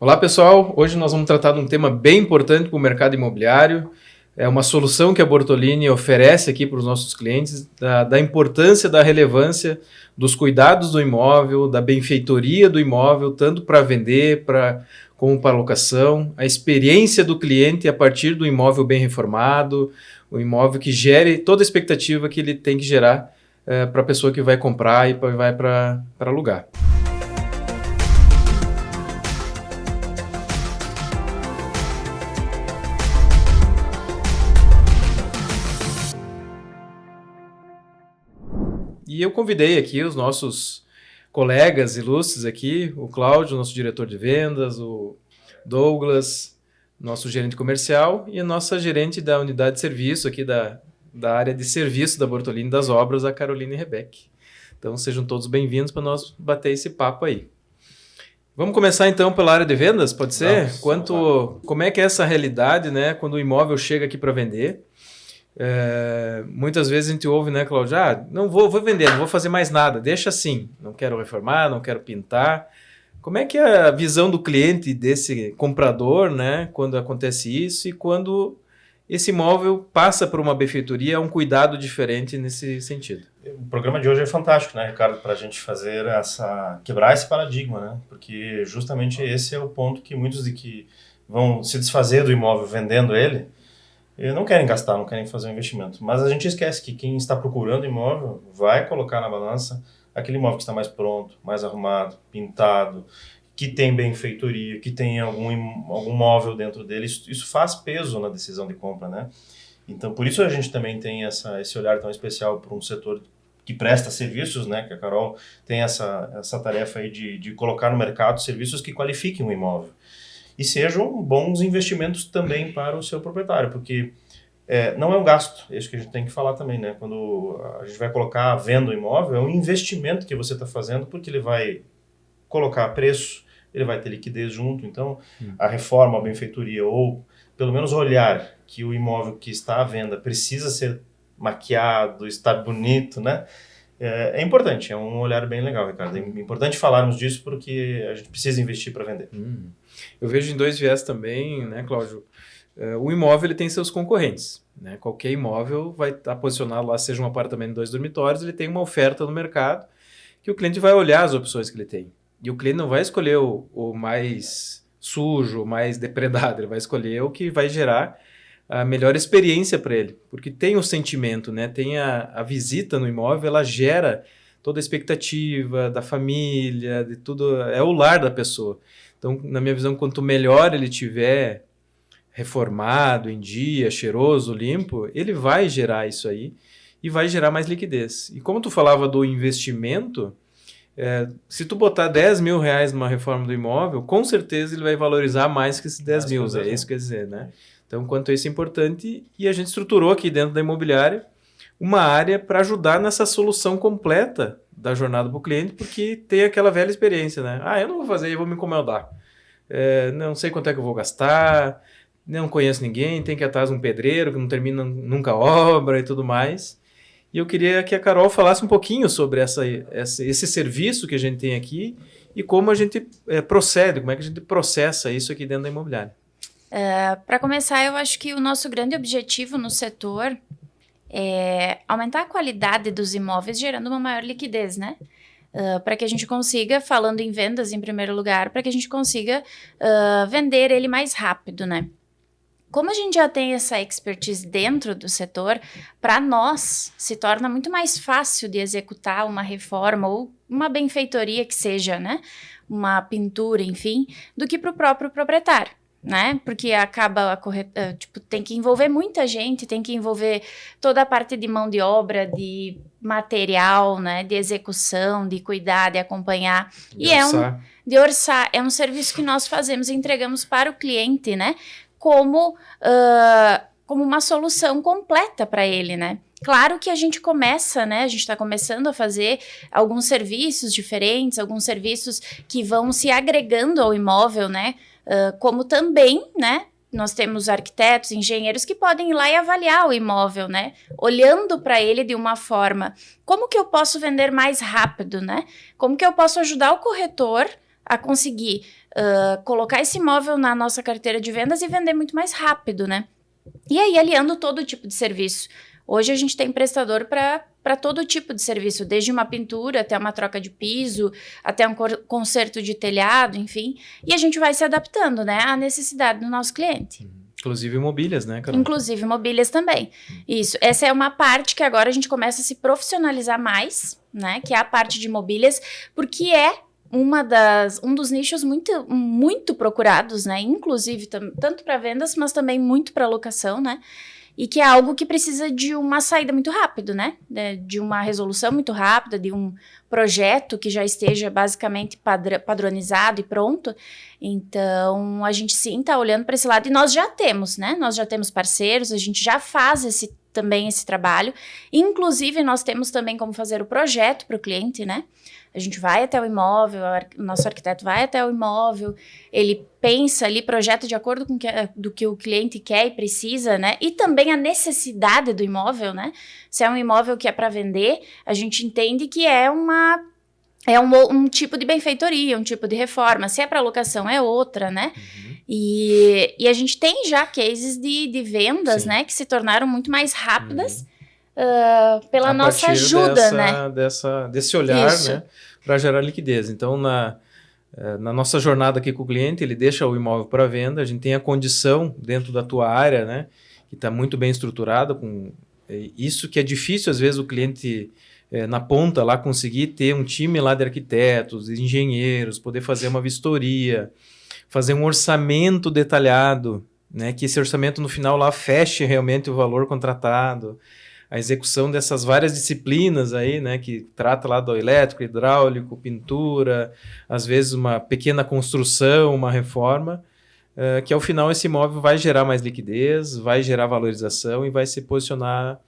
Olá pessoal, hoje nós vamos tratar de um tema bem importante para o mercado imobiliário. É uma solução que a Bortolini oferece aqui para os nossos clientes, da importância, da relevância dos cuidados do imóvel, da benfeitoria do imóvel, tanto para vender como para locação, a experiência do cliente a partir do imóvel bem reformado, o imóvel que gere toda a expectativa que ele tem que gerar para a pessoa que vai comprar e vai para alugar. E eu convidei aqui os nossos colegas ilustres aqui, o Cláudio, nosso diretor de vendas, o Douglas, nosso gerente comercial, e a nossa gerente da unidade de serviço aqui da área de serviço da Bortolini das Obras, a Caroline Rebeck. Então sejam todos bem-vindos para nós bater esse papo aí. Vamos começar então pela área de vendas, pode ser? Como é que é essa realidade, né, quando o imóvel chega aqui para vender? Muitas vezes a gente ouve, né, Cláudio? Não vou vender, não vou fazer mais nada, deixa assim, não quero reformar, não quero pintar. Como é que é a visão do cliente, desse comprador, né, quando acontece isso e quando esse imóvel passa por uma benfeitoria, um cuidado diferente nesse sentido? O programa de hoje é fantástico, né, Ricardo, para a gente fazer quebrar esse paradigma, né, porque justamente esse é o ponto que muitos de que vão se desfazer do imóvel vendendo ele, não querem gastar, não querem fazer um investimento. Mas a gente esquece que quem está procurando imóvel vai colocar na balança aquele imóvel que está mais pronto, mais arrumado, pintado, que tem benfeitoria, que tem algum móvel dentro dele. Isso faz peso na decisão de compra, né? Então, por isso a gente também tem esse olhar tão especial para um setor que presta serviços, né? Que a Carol tem essa tarefa aí de colocar no mercado serviços que qualifiquem o imóvel. E sejam bons investimentos também para o seu proprietário, porque não é um gasto, é isso que a gente tem que falar também, né? Quando a gente vai colocar a venda do imóvel, é um investimento que você está fazendo, porque ele vai colocar preço, ele vai ter liquidez junto, então a reforma, a benfeitoria, ou pelo menos olhar que o imóvel que está à venda precisa ser maquiado, estar bonito, né? É importante, é um olhar bem legal, Ricardo. É importante falarmos disso porque a gente precisa investir para vender. Eu vejo em dois viés também, né, Cláudio? O imóvel ele tem seus concorrentes, né? Qualquer imóvel vai estar posicionado lá, seja um apartamento de 2 dormitórios, ele tem uma oferta no mercado que o cliente vai olhar as opções que ele tem. E o cliente não vai escolher o mais sujo, o mais depredado, ele vai escolher o que vai gerar a melhor experiência para ele, porque tem o sentimento, né? Tem a visita no imóvel, ela gera toda a expectativa da família, de tudo, é o lar da pessoa. Então, na minha visão, quanto melhor ele tiver reformado, em dia, cheiroso, limpo, ele vai gerar isso aí e vai gerar mais liquidez. E como tu falava do investimento, se tu botar 10 mil reais numa reforma do imóvel, com certeza ele vai valorizar mais que esses 10 mil, é isso que quer dizer, né? Então, quanto a isso é importante, e a gente estruturou aqui dentro da imobiliária uma área para ajudar nessa solução completa da jornada para o cliente, porque tem aquela velha experiência, né? Eu não vou fazer, eu vou me incomodar. Não sei quanto é que eu vou gastar, não conheço ninguém, tem que ir atrás de um pedreiro que não termina nunca a obra e tudo mais. E eu queria que a Carol falasse um pouquinho sobre esse serviço que a gente tem aqui e como a gente procede, como é que a gente processa isso aqui dentro da imobiliária. Para começar, eu acho que o nosso grande objetivo no setor é aumentar a qualidade dos imóveis, gerando uma maior liquidez, né? Para que a gente consiga, falando em vendas em primeiro lugar, para que a gente consiga vender ele mais rápido, né? Como a gente já tem essa expertise dentro do setor, para nós se torna muito mais fácil de executar uma reforma ou uma benfeitoria que seja, né? Uma pintura, enfim, do que para o próprio proprietário. Né? Porque tem que envolver muita gente, tem que envolver toda a parte de mão de obra, de material, né? De execução, de cuidar, de acompanhar. De orçar. É um serviço que nós fazemos e entregamos para o cliente, né? Como uma solução completa para ele, né? Claro que a gente começa, né? A gente está começando a fazer alguns serviços diferentes, alguns serviços que vão se agregando ao imóvel, né? Como também, né? Nós temos arquitetos, engenheiros que podem ir lá e avaliar o imóvel, né? Olhando para ele de uma forma, como que eu posso vender mais rápido, né? Como que eu posso ajudar o corretor a conseguir colocar esse imóvel na nossa carteira de vendas e vender muito mais rápido, né? E aí, aliando todo tipo de serviço. Hoje a gente tem prestador para todo tipo de serviço, desde uma pintura até uma troca de piso, até um conserto de telhado, enfim. E a gente vai se adaptando, né, à necessidade do nosso cliente. Inclusive mobílias, né, Carol? Inclusive mobílias também. Isso. Essa é uma parte que agora a gente começa a se profissionalizar mais, né, que é a parte de mobílias, porque é um dos nichos muito procurados, né, inclusive tanto para vendas, mas também muito para locação, né, e que é algo que precisa de uma saída muito rápido, né? De uma resolução muito rápida, de um projeto que já esteja basicamente padronizado e pronto. Então, a gente sim está olhando para esse lado e nós já temos, né? Nós já temos parceiros, a gente já faz também esse trabalho. Inclusive, nós temos também como fazer o projeto para o cliente, né? A gente vai até o imóvel, o nosso arquiteto vai até o imóvel, ele pensa ali, projeta de acordo com do que o cliente quer e precisa, né? E também a necessidade do imóvel, né? Se é um imóvel que é para vender, a gente entende que é um tipo de benfeitoria, um tipo de reforma. Se é para locação, é outra, né? Uhum. E a gente tem já cases de vendas, sim, né? Que se tornaram muito mais rápidas. Uhum. Pela nossa ajuda, né? Desse olhar, né? Para gerar liquidez. Então, na nossa jornada aqui com o cliente, ele deixa o imóvel para venda, a gente tem a condição dentro da tua área, né? Que está muito bem estruturada, com isso que é difícil, às vezes, o cliente na ponta lá conseguir ter um time lá de arquitetos, de engenheiros, poder fazer uma vistoria, fazer um orçamento detalhado, né? Que esse orçamento no final lá feche realmente o valor contratado. A execução dessas várias disciplinas aí, né, que trata lá do elétrico, hidráulico, pintura, às vezes uma pequena construção, uma reforma, que ao final esse imóvel vai gerar mais liquidez, vai gerar valorização e vai se posicionar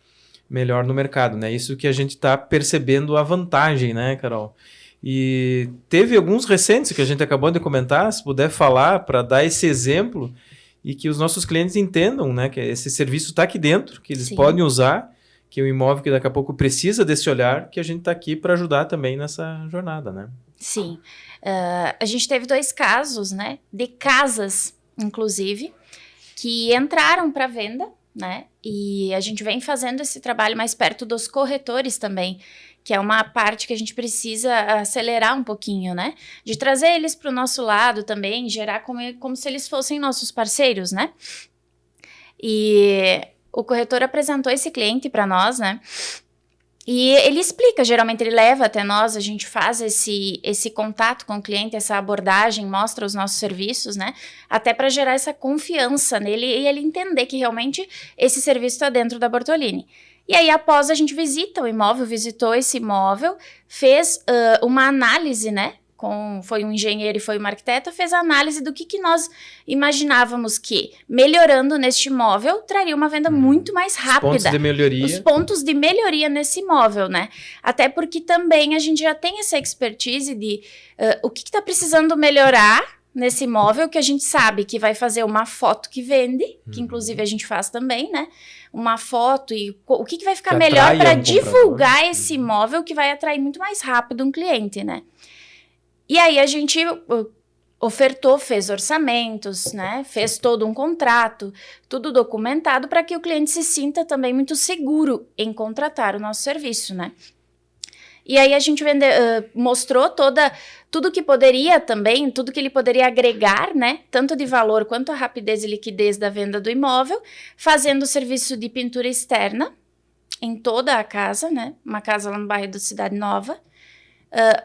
melhor no mercado, né? Isso que a gente está percebendo a vantagem, né, Carol? E teve alguns recentes que a gente acabou de comentar, se puder falar para dar esse exemplo e que os nossos clientes entendam, né, que esse serviço está aqui dentro, que eles, sim, podem usar, que o imóvel que daqui a pouco precisa desse olhar, que a gente está aqui para ajudar também nessa jornada, né? Sim. A gente teve 2 casos, né, de casas, inclusive, que entraram para venda, né, e a gente vem fazendo esse trabalho mais perto dos corretores também, que é uma parte que a gente precisa acelerar um pouquinho, né, de trazer eles para o nosso lado também, gerar como se eles fossem nossos parceiros, né, e o corretor apresentou esse cliente para nós, né? E ele explica, geralmente ele leva até nós, a gente faz esse contato com o cliente, essa abordagem, mostra os nossos serviços, né? Até para gerar essa confiança nele e ele entender que realmente esse serviço está dentro da Bortolini. E aí, após a gente visitou esse imóvel, fez uma análise, né? Foi um engenheiro e foi uma arquiteta, fez a análise do que nós imaginávamos que, melhorando neste imóvel, traria uma venda muito mais rápida. Os pontos de melhoria. Os pontos de melhoria nesse imóvel, né? Até porque também a gente já tem essa expertise de o que está precisando melhorar nesse imóvel, que a gente sabe que vai fazer uma foto que vende, que inclusive a gente faz também, né? Uma foto e o que vai ficar melhor para divulgar esse imóvel que vai atrair muito mais rápido um cliente, né? E aí a gente ofertou, fez orçamentos, né? Fez todo um contrato, tudo documentado para que o cliente se sinta também muito seguro em contratar o nosso serviço, né? E aí a gente mostrou tudo que poderia também, tudo que ele poderia agregar, né? Tanto de valor quanto a rapidez e liquidez da venda do imóvel, fazendo o serviço de pintura externa em toda a casa, né? Uma casa lá no bairro da Cidade Nova,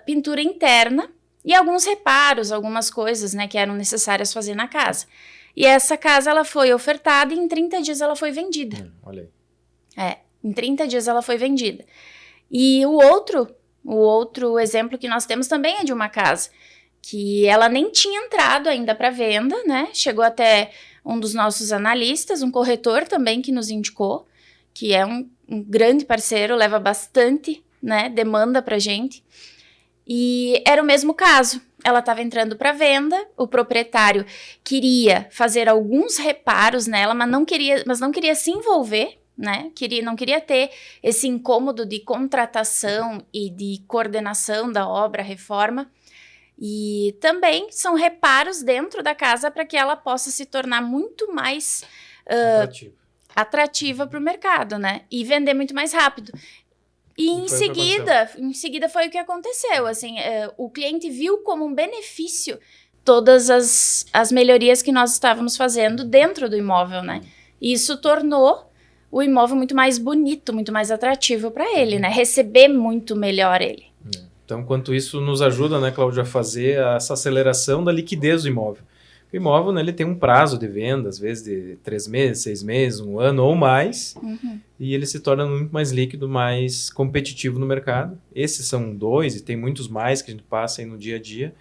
pintura interna, e alguns reparos, algumas coisas, né, que eram necessárias fazer na casa. E essa casa, ela foi ofertada e em 30 dias ela foi vendida. Olha aí. Em 30 dias ela foi vendida. E o outro exemplo que nós temos também é de uma casa que ela nem tinha entrado ainda para venda, né? Chegou até um dos nossos analistas, um corretor também que nos indicou, que é um grande parceiro, leva bastante, né, demanda pra gente. E era o mesmo caso, ela estava entrando para venda, o proprietário queria fazer alguns reparos nela, mas não queria se envolver, né? Não queria ter esse incômodo de contratação e de coordenação da obra, reforma. E também são reparos dentro da casa para que ela possa se tornar muito mais atrativa para o mercado, né? E vender muito mais rápido. E em seguida foi o que aconteceu. Assim, o cliente viu como um benefício todas as melhorias que nós estávamos fazendo dentro do imóvel, né? E isso tornou o imóvel muito mais bonito, muito mais atrativo para ele, né? Receber muito melhor ele. Então, quanto isso nos ajuda, né, Cláudio, a fazer essa aceleração da liquidez do imóvel. O imóvel, né, ele tem um prazo de venda, às vezes de 3 meses, 6 meses, 1 ano ou mais, e ele se torna muito mais líquido, mais competitivo no mercado. Esses são 2, e tem muitos mais que a gente passa aí no dia a dia.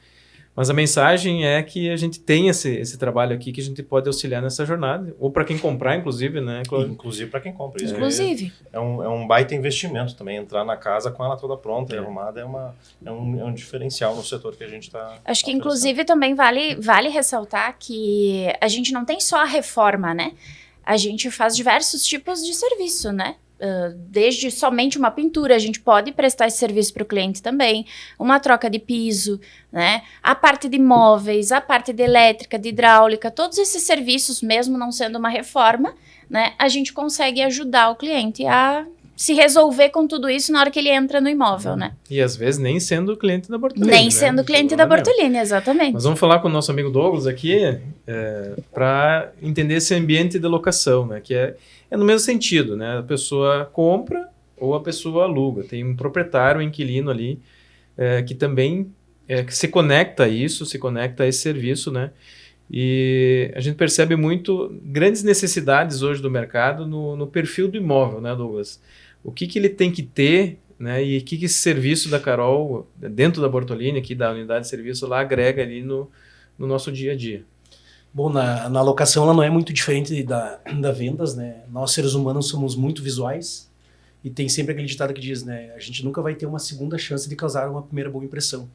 Mas a mensagem é que a gente tem esse trabalho aqui que a gente pode auxiliar nessa jornada, ou para quem comprar, inclusive, né, Cláudio? Inclusive para quem compra. Isso inclusive. É um baita investimento também, entrar na casa com ela toda pronta e arrumada é um diferencial no setor que a gente está. Acho que, inclusive, também vale ressaltar que a gente não tem só a reforma, né? A gente faz diversos tipos de serviço, né? Desde somente uma pintura, a gente pode prestar esse serviço para o cliente também, uma troca de piso, né? A parte de móveis, a parte de elétrica, de hidráulica, todos esses serviços, mesmo não sendo uma reforma, né? A gente consegue ajudar o cliente a se resolver com tudo isso na hora que ele entra no imóvel, né? E às vezes nem sendo cliente da Bortolini. Nem sendo cliente da Bortolini, exatamente. Mas vamos falar com o nosso amigo Douglas aqui para entender esse ambiente de locação, né? Que é no mesmo sentido, né? A pessoa compra ou a pessoa aluga. Tem um proprietário, um inquilino ali que também que se conecta a isso, se conecta a esse serviço, né? E a gente percebe muito grandes necessidades hoje do mercado no perfil do imóvel, né, Douglas? O que ele tem que ter, né? E o que esse serviço da Carol, dentro da Bortolini, aqui da unidade de serviço, lá agrega ali no nosso dia a dia. Bom, na locação ela não é muito diferente da vendas, né? Nós, seres humanos, somos muito visuais e tem sempre aquele ditado que diz, né? A gente nunca vai ter uma segunda chance de causar uma primeira boa impressão.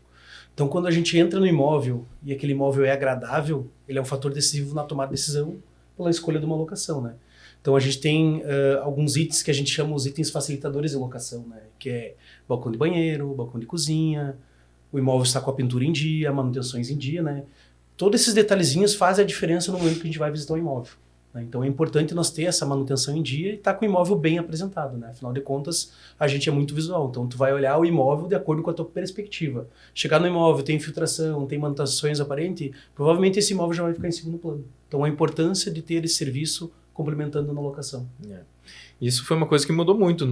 Então, quando a gente entra no imóvel e aquele imóvel é agradável, ele é um fator decisivo na tomada de decisão pela escolha de uma locação, né? Então, a gente tem alguns itens que a gente chama os itens facilitadores de locação, né? Que é balcão de banheiro, balcão de cozinha, o imóvel está com a pintura em dia, manutenções em dia, né? Todos esses detalhezinhos fazem a diferença no momento que a gente vai visitar o imóvel, né? Então é importante nós ter essa manutenção em dia e estar com o imóvel bem apresentado, né? Afinal de contas, a gente é muito visual, então tu vai olhar o imóvel de acordo com a tua perspectiva. Chegar no imóvel, tem infiltração, tem manutenções aparentes, provavelmente esse imóvel já vai ficar em segundo plano. Então a importância de ter esse serviço complementando na locação. Isso foi uma coisa que mudou muito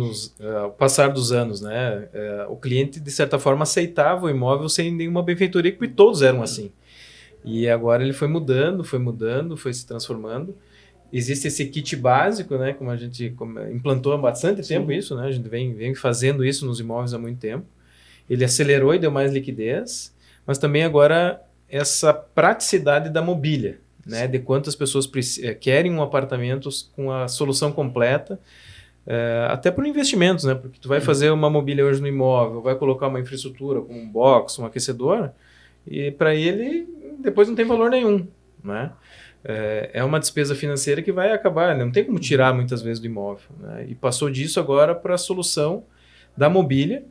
ao passar dos anos, né? O cliente, de certa forma, aceitava o imóvel sem nenhuma benfeitoria, porque todos eram assim. E agora ele foi mudando, foi se transformando. Existe esse kit básico, né? Como a gente implantou há bastante tempo isso, né? A gente vem fazendo isso nos imóveis há muito tempo. Ele acelerou e deu mais liquidez, mas também agora essa praticidade da mobília, né? De quantas pessoas querem um apartamento com a solução completa, até por investimentos, né? Porque tu vai fazer uma mobília hoje no imóvel, vai colocar uma infraestrutura como um box, um aquecedor, e para ele depois não tem valor nenhum, né? É uma despesa financeira que vai acabar, não tem como tirar muitas vezes do imóvel, né? E passou disso agora para a solução da mobília,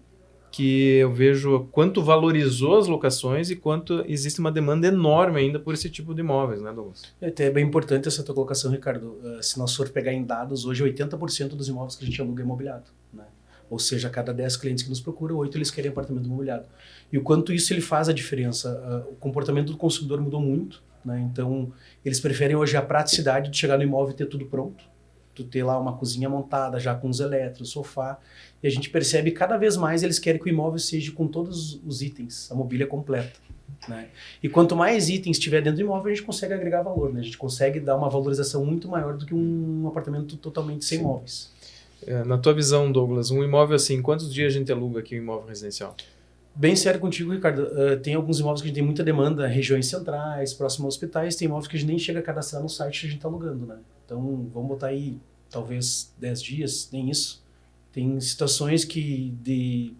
que eu vejo quanto valorizou as locações e quanto existe uma demanda enorme ainda por esse tipo de imóveis, né, Douglas? É até bem importante essa tua colocação, Ricardo. Se nós for pegar em dados, hoje 80% dos imóveis que a gente aluga é imobiliado, né? Ou seja, a cada 10 clientes que nos procuram, 8 eles querem apartamento imobiliado. E o quanto isso ele faz a diferença. O comportamento do consumidor mudou muito, né? Então, eles preferem hoje a praticidade de chegar no imóvel e ter tudo pronto. Tu ter lá uma cozinha montada, já com os eletros, sofá. E a gente percebe cada vez mais eles querem que o imóvel seja com todos os itens, a mobília completa, né? E quanto mais itens tiver dentro do imóvel, a gente consegue agregar valor, né? A gente consegue dar uma valorização muito maior do que um apartamento totalmente sem móveis. Na tua visão, Douglas, um imóvel assim, quantos dias a gente aluga aqui um imóvel residencial? Bem sério contigo, Ricardo. Tem alguns imóveis que a gente tem muita demanda, regiões centrais, próximo a hospitais. Tem imóveis que a gente nem chega a cadastrar no site que a gente está alugando, né? Então, vamos botar aí, talvez 10 dias, nem isso. Tem situações que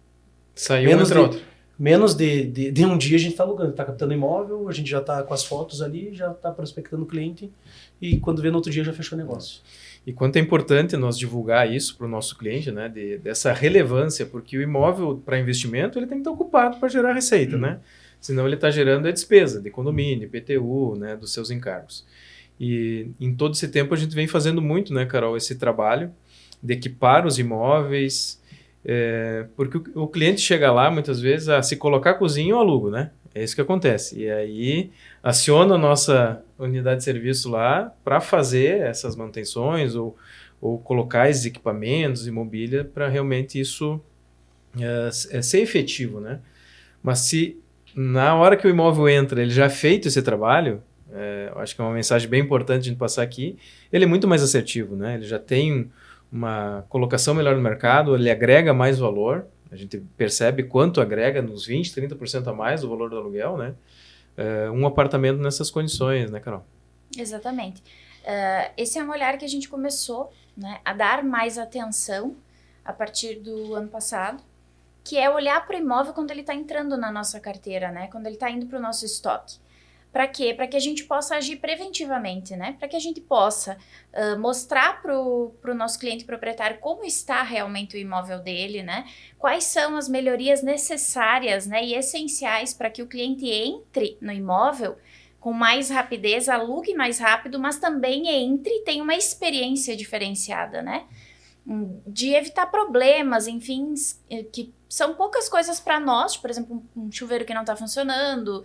saiu entre outro. Menos de um dia a gente está alugando. Está captando imóvel, a gente já está com as fotos ali, já está prospectando o cliente e quando vê no outro dia já fechou o negócio. E quanto é importante nós divulgar isso para o nosso cliente, né, dessa relevância, porque o imóvel para investimento ele tem que estar ocupado para gerar receita, né? senão ele está gerando a despesa de condomínio, IPTU, né, dos seus encargos. E em todo esse tempo a gente vem fazendo muito, né, Carol, esse trabalho de equipar os imóveis, porque o cliente chega lá muitas vezes a se colocar cozinha eu alugo, né? É isso que acontece. E aí aciona a nossa unidade de serviço lá para fazer essas manutenções ou colocar esses equipamentos e mobília para realmente isso ser efetivo, né? Mas se na hora que o imóvel entra ele já feito esse trabalho, eu acho que é uma mensagem bem importante a gente passar aqui, ele é muito mais assertivo, né? Ele já tem uma colocação melhor no mercado, ele agrega mais valor, a gente percebe quanto agrega nos 20%, 30% a mais do valor do aluguel, né? Um apartamento nessas condições, né, Carol? Exatamente. Esse é um olhar que a gente começou, né, a dar mais atenção a partir do ano passado, que é olhar para o imóvel quando ele está entrando na nossa carteira, né? Quando ele está indo para o nosso estoque. Para quê? Para que a gente possa agir preventivamente, né? Para que a gente possa mostrar para o nosso cliente proprietário como está realmente o imóvel dele, né? Quais são as melhorias necessárias, né, e essenciais para que o cliente entre no imóvel com mais rapidez, alugue mais rápido, mas também entre e tenha uma experiência diferenciada, né? De evitar problemas, enfim, que são poucas coisas para nós, por exemplo, um chuveiro que não está funcionando,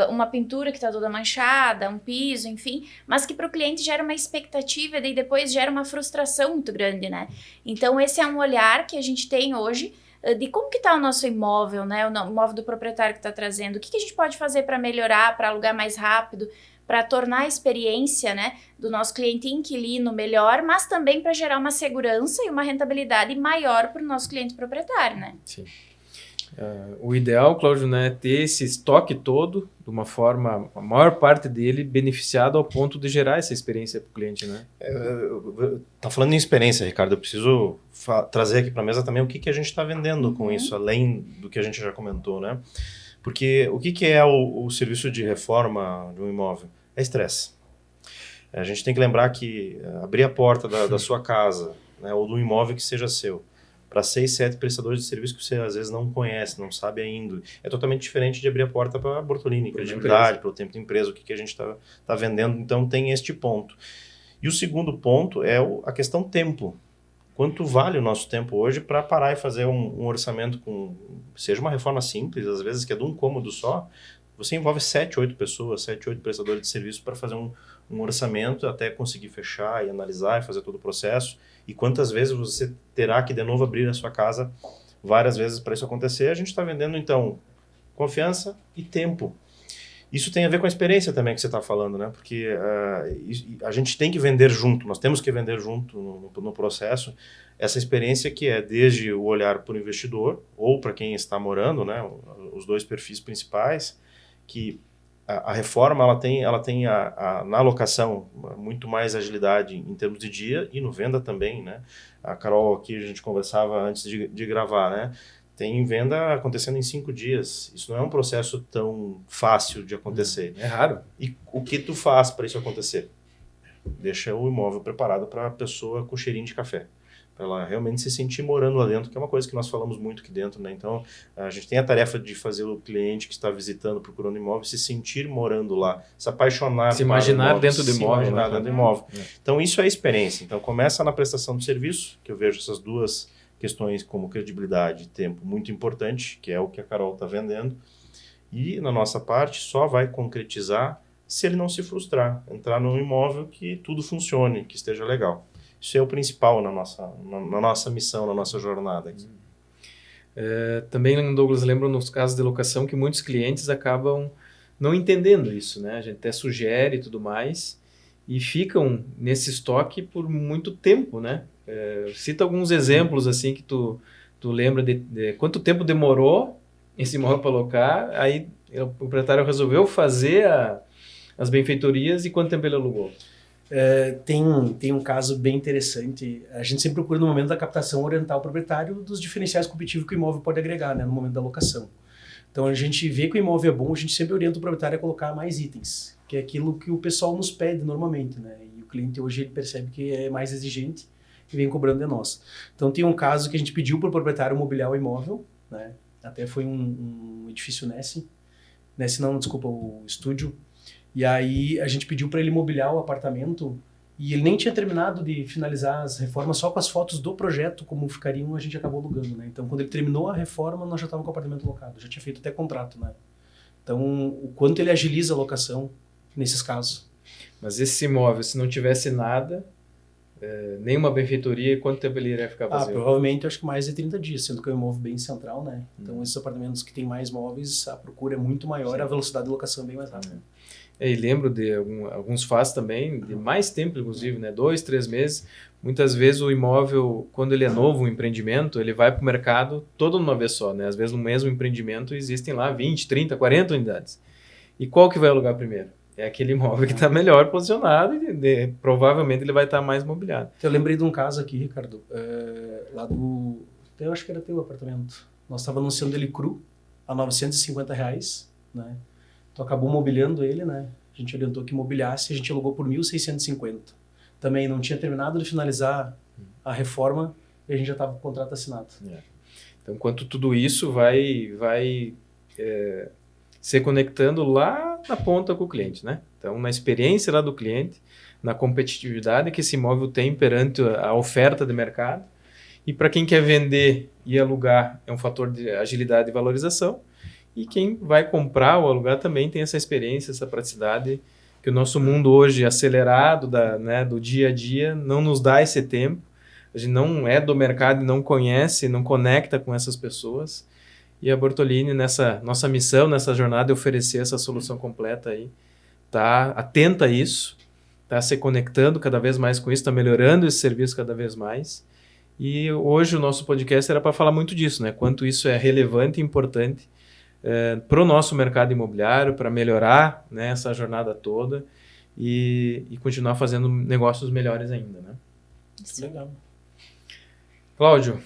uma pintura que está toda manchada, um piso, enfim, mas que para o cliente gera uma expectativa e depois gera uma frustração muito grande, né? Então esse é um olhar que a gente tem hoje de como que está o nosso imóvel, né? O imóvel do proprietário que está trazendo, o que a gente pode fazer para melhorar, para alugar mais rápido, para tornar a experiência, né, do nosso cliente inquilino melhor, mas também para gerar uma segurança e uma rentabilidade maior para o nosso cliente proprietário, né? Sim. O ideal, Cláudio, né, é ter esse estoque todo de uma forma, a maior parte dele beneficiado ao ponto de gerar essa experiência para o cliente, né? Tá falando em experiência, Ricardo, eu preciso trazer aqui para a mesa também o que a gente está vendendo com isso, além do que a gente já comentou, né? Porque o que é o serviço de reforma de um imóvel? É estresse. A gente tem que lembrar que abrir a porta da sua casa, né, ou do imóvel que seja seu, para 6, 7 prestadores de serviço que você às vezes não conhece, não sabe ainda, é totalmente diferente de abrir a porta para a Bortolini, credibilidade, pelo tempo de empresa, o que a gente está vendendo. Então tem este ponto. E o segundo ponto é a questão tempo. Quanto vale o nosso tempo hoje para parar e fazer um orçamento seja uma reforma simples, às vezes que é de um cômodo só, você envolve 7, 8 pessoas, 7, 8 prestadores de serviço para fazer um orçamento até conseguir fechar e analisar e fazer todo o processo. E quantas vezes você terá que de novo abrir a sua casa várias vezes para isso acontecer. A gente está vendendo, então, confiança e tempo. Isso tem a ver com a experiência também que você está falando, né? Porque a gente tem que vender junto, nós temos que vender junto no processo essa experiência que é desde o olhar para o investidor ou para quem está morando, né? Os dois perfis principais, que a reforma ela tem na locação muito mais agilidade em termos de dia e no venda também, né? A Carol aqui, a gente conversava antes de gravar, né? Tem venda acontecendo em 5 dias. Isso não é um processo tão fácil de acontecer. É raro. E o que tu faz para isso acontecer? Deixa o imóvel preparado para a pessoa com cheirinho de café. Para ela realmente se sentir morando lá dentro, que é uma coisa que nós falamos muito aqui dentro, né? Então, a gente tem a tarefa de fazer o cliente que está visitando, procurando imóvel, se sentir morando lá, se apaixonar. Se imaginar imóvel, dentro do imóvel. Se imaginar dentro do imóvel. Então, isso é experiência. Então, começa na prestação de serviço, que eu vejo essas duas questões como credibilidade e tempo muito importante, que é o que a Carol está vendendo. E, na nossa parte, só vai concretizar se ele não se frustrar, entrar num imóvel que tudo funcione, que esteja legal. Isso é o principal na nossa missão, na nossa jornada aqui. Também, Douglas, lembro nos casos de locação que muitos clientes acabam não entendendo isso, né? A gente até sugere e tudo mais, e ficam nesse estoque por muito tempo, né? Cita alguns exemplos assim que tu lembra de quanto tempo demorou esse imóvel para alocar, aí o proprietário resolveu fazer as benfeitorias e quanto tempo ele alugou? Tem um caso bem interessante. A gente sempre procura, no momento da captação, orientar o proprietário dos diferenciais competitivos que o imóvel pode agregar, né, no momento da locação. Então, a gente vê que o imóvel é bom, a gente sempre orienta o proprietário a colocar mais itens, que é aquilo que o pessoal nos pede normalmente, né? E o cliente hoje ele percebe que é mais exigente e vem cobrando de nós. Então, tem um caso que a gente pediu para o proprietário mobiliar o imóvel, né? Até foi um edifício Nessi, né? Se não, desculpa, o estúdio. E aí a gente pediu para ele mobiliar o apartamento e ele nem tinha terminado de finalizar as reformas, só com as fotos do projeto, como ficariam, a gente acabou alugando, né? Então, quando ele terminou a reforma, nós já estávamos com o apartamento locado, já tinha feito até contrato, né? Então, o quanto ele agiliza a locação nesses casos. Mas esse imóvel, se não tivesse nada, nenhuma benfeitoria, quanto tempo ele iria ficar vazio? Provavelmente, acho que mais de 30 dias, sendo que é um imóvel bem central, né? Então, esses apartamentos que têm mais móveis, a procura é muito maior, a velocidade de locação é bem mais rápida. E lembro de alguns faz também, de mais tempo, inclusive, né? 2, 3 meses. Muitas vezes o imóvel, quando ele é novo, um empreendimento, ele vai para o mercado todo numa vez só, né? Às vezes no mesmo empreendimento existem lá 20, 30, 40 unidades. E qual que vai alugar primeiro? É aquele imóvel que está melhor posicionado e provavelmente ele vai estar mais mobiliado. Eu lembrei de um caso aqui, Ricardo, lá do... Eu acho que era teu apartamento. Nós estávamos anunciando ele cru, a R$950, né? Então acabou mobiliando ele, né? A gente orientou que mobiliasse, a gente alugou por 1.650. Também não tinha terminado de finalizar a reforma e a gente já estava com o contrato assinado. Então, enquanto tudo isso vai se conectando lá na ponta com o cliente, né? Então, na experiência lá do cliente, na competitividade que esse imóvel tem perante a oferta de mercado. E para quem quer vender e alugar, é um fator de agilidade e valorização. E quem vai comprar ou alugar também tem essa experiência, essa praticidade, que o nosso mundo hoje acelerado do dia a dia não nos dá esse tempo. A gente não é do mercado e não conhece, não conecta com essas pessoas. E a Bortolini, nessa nossa missão, nessa jornada, é oferecer essa solução completa aí. Está atenta a isso, está se conectando cada vez mais com isso, está melhorando esse serviço cada vez mais. E hoje o nosso podcast era para falar muito disso, né? Quanto isso é relevante e importante para o nosso mercado imobiliário, para melhorar, né, essa jornada toda e continuar fazendo negócios melhores ainda, né? Isso. Legal. Cláudio,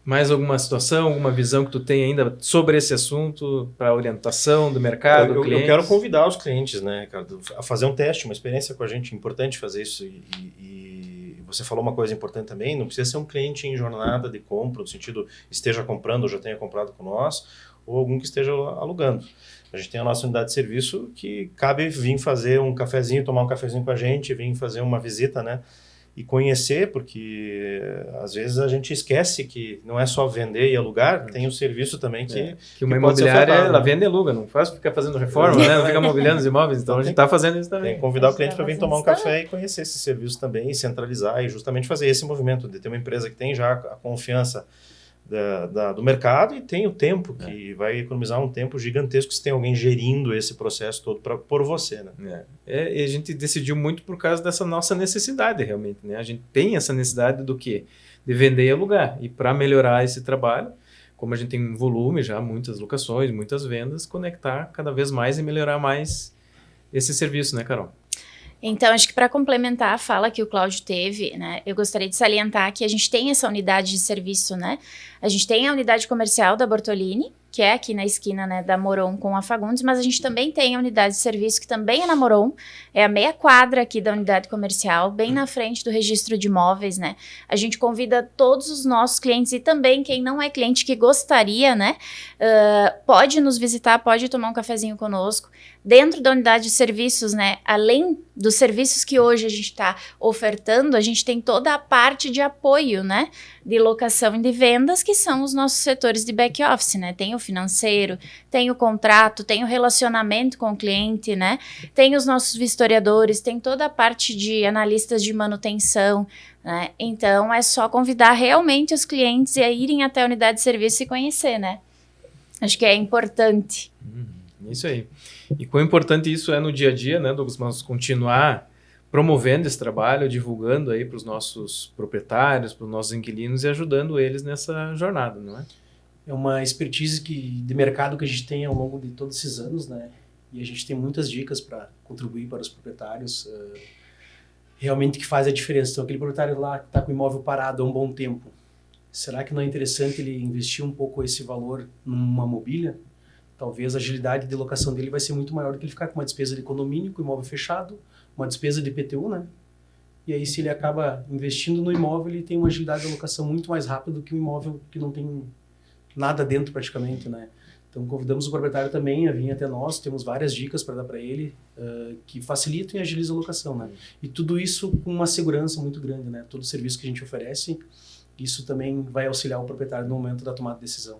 mais alguma situação, alguma visão que tu tem ainda sobre esse assunto para orientação do mercado, eu clientes? quero convidar os clientes, né, Ricardo, a fazer um teste, uma experiência com a gente. É importante fazer isso e você falou uma coisa importante também, não precisa ser um cliente em jornada de compra, no sentido esteja comprando ou já tenha comprado com nós, ou algum que esteja alugando. A gente tem a nossa unidade de serviço que cabe vir fazer um cafezinho, tomar um cafezinho com a gente, vir fazer uma visita, né? E conhecer, porque às vezes a gente esquece que não é só vender e alugar, tem o serviço também que uma imobiliária, ela vende e aluga, não faz ficar fazendo reforma, né? Não fica mobiliando os imóveis, então a gente está fazendo isso também. Tem que convidar o cliente para vir tomar um café e conhecer esse serviço também, e centralizar e justamente fazer esse movimento de ter uma empresa que tem já a confiança do mercado e tem o tempo, que vai economizar um tempo gigantesco se tem alguém gerindo esse processo todo por você, né? E a gente decidiu muito por causa dessa nossa necessidade, realmente, né? A gente tem essa necessidade do quê? De vender e alugar. E para melhorar esse trabalho, como a gente tem um volume já, muitas locações, muitas vendas, conectar cada vez mais e melhorar mais esse serviço, né, Carol? Então, acho que para complementar a fala que o Cláudio teve, né, eu gostaria de salientar que a gente tem essa unidade de serviço, né? A gente tem a unidade comercial da Bortolini, que é aqui na esquina, né, da Moron com a Fagundes, mas a gente também tem a unidade de serviço que também é na Moron, é a meia quadra aqui da unidade comercial, bem na frente do registro de imóveis, né? A gente convida todos os nossos clientes e também quem não é cliente que gostaria, né, pode nos visitar, pode tomar um cafezinho conosco. Dentro da unidade de serviços, né, além dos serviços que hoje a gente está ofertando, a gente tem toda a parte de apoio, né, de locação e de vendas, que são os nossos setores de back office, né? Tem o financeiro, tem o contrato, tem o relacionamento com o cliente, né? Tem os nossos vistoriadores, tem toda a parte de analistas de manutenção, né? Então, é só convidar realmente os clientes a irem até a unidade de serviço e conhecer, né? Acho que é importante. Isso aí. E quão importante isso é no dia a dia, né, Douglas? Nós continuar promovendo esse trabalho, divulgando aí para os nossos proprietários, para os nossos inquilinos e ajudando eles nessa jornada, não é? É uma expertise de mercado que a gente tem ao longo de todos esses anos, né? E a gente tem muitas dicas para contribuir para os proprietários, realmente que faz a diferença. Então, aquele proprietário lá que está com o imóvel parado há um bom tempo, será que não é interessante ele investir um pouco esse valor numa mobília? Talvez a agilidade de locação dele vai ser muito maior do que ele ficar com uma despesa de condomínio, com o imóvel fechado, uma despesa de IPTU, né? E aí, se ele acaba investindo no imóvel, ele tem uma agilidade de alocação muito mais rápida do que um imóvel que não tem nada dentro praticamente, né? Então convidamos o proprietário também a vir até nós, temos várias dicas para dar para ele que facilitam e agilizam a locação, né? E tudo isso com uma segurança muito grande, né? Todo o serviço que a gente oferece, isso também vai auxiliar o proprietário no momento da tomada de decisão.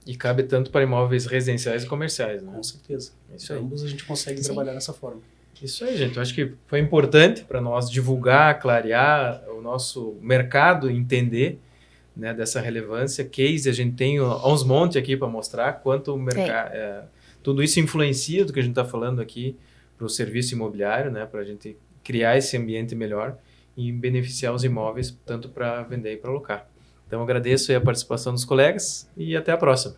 E cabe tanto para imóveis residenciais e comerciais, né? Com certeza. É isso aí. Ambos a gente consegue trabalhar dessa forma. Isso aí, gente. Eu acho que foi importante para nós divulgar, clarear o nosso mercado, entender, né, dessa relevância. Case, a gente tem uns montes aqui para mostrar quanto o mercado... tudo isso influencia do que a gente está falando aqui para o serviço imobiliário, né, para a gente criar esse ambiente melhor e beneficiar os imóveis tanto para vender e para alocar. Então, agradeço aí a participação dos colegas e até a próxima.